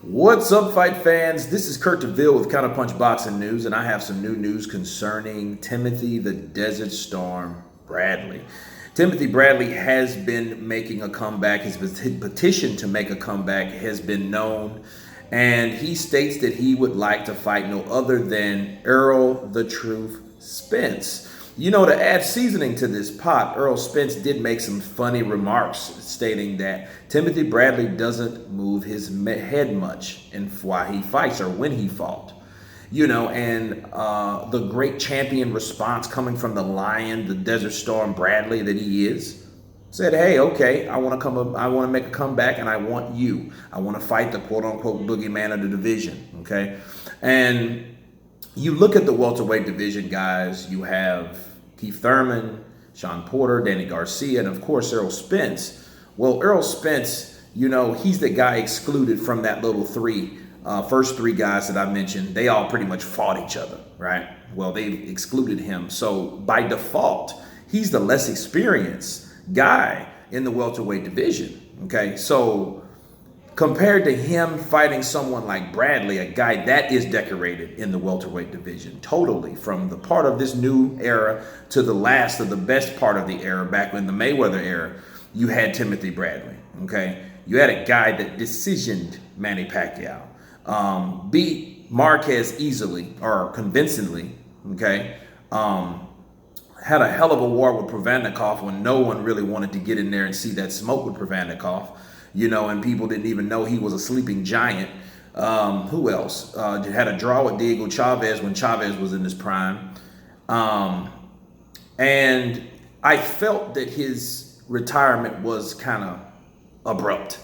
What's up, fight fans? This is Kurt DeVille with Counterpunch Boxing News, and I have some new news concerning Timothy the Desert Storm Bradley. Timothy Bradley has been making a comeback. His petition to make a comeback has been known, and he states that he would like to fight no other than Errol the Truth Spence. You know, to add seasoning to this pot, Errol Spence did make some funny remarks stating that Timothy Bradley doesn't move his head much in why he fights or when he fought. You know, and the great champion response coming from the Lion, the Desert Storm Bradley that he is, said, hey, okay, I want to make a comeback, and I want you. I want to fight the quote-unquote boogeyman of the division, okay? And you look at the welterweight division, guys. You have Keith Thurman, Sean Porter, Danny Garcia, and of course Errol Spence. Well, Errol Spence, you know, he's the guy excluded from that little first three guys that I mentioned. They all pretty much fought each other, right? Well, they excluded him. So by default, he's the less experienced guy in the welterweight division, okay? So compared to him fighting someone like Bradley, a guy that is decorated in the welterweight division, totally, from the part of this new era to the last of the best part of the era, back in the Mayweather era, you had Timothy Bradley, okay? You had a guy that decisioned Manny Pacquiao, beat Marquez easily or convincingly, okay? Had a hell of a war with Provodnikov when no one really wanted to get in there and see that smoke with Provodnikov. You know, and people didn't even know he was a sleeping giant. Who else? Had a draw with Diego Chavez when Chavez was in his prime. And I felt that his retirement was kind of abrupt.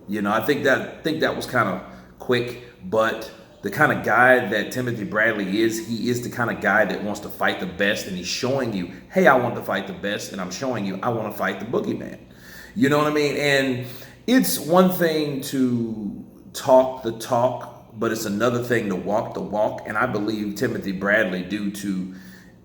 You know, I think that was kind of quick, but the kind of guy that Timothy Bradley is, he is the kind of guy that wants to fight the best, and he's showing you, hey, I want to fight the best, and I'm showing you I want to fight the boogeyman. You know what I mean? And it's one thing to talk the talk, but it's another thing to walk the walk. And I believe Timothy Bradley, due to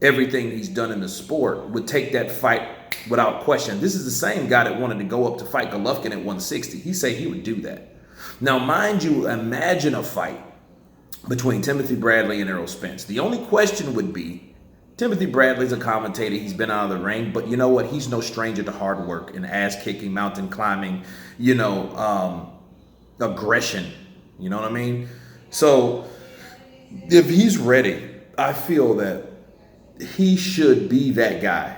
everything he's done in the sport, would take that fight without question. This is the same guy that wanted to go up to fight Golovkin at 160. He said he would do that. Now, mind you, imagine a fight between Timothy Bradley and Errol Spence. The only question would be, Timothy Bradley's a commentator. He's been out of the ring, but you know what? He's no stranger to hard work and ass kicking, mountain climbing, you know, aggression. You know what I mean? So if he's ready, I feel that he should be that guy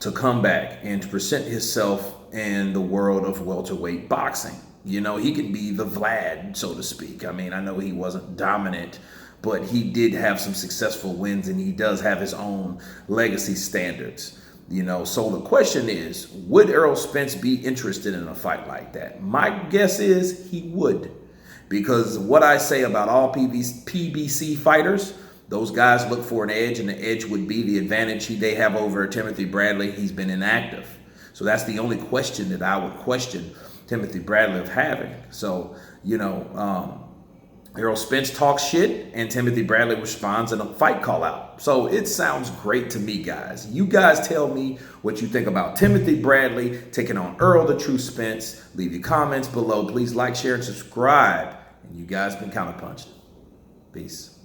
to come back and to present himself in the world of welterweight boxing. You know, he could be the Vlad, so to speak. I mean, I know he wasn't dominant, but he did have some successful wins, and he does have his own legacy standards. You know, so the question is, would Errol Spence be interested in a fight like that? My guess is he would, because what I say about all PBC fighters, those guys look for an edge, and the edge would be the advantage they have over Timothy Bradley. He's been inactive. So that's the only question that I would question Timothy Bradley of having. So, you know, Errol Spence talks shit, and Timothy Bradley responds in a fight call out. So it sounds great to me, guys. You guys tell me what you think about Timothy Bradley taking on Errol the True Spence. Leave your comments below. Please like, share, and subscribe. And you guys been counterpunched. Peace.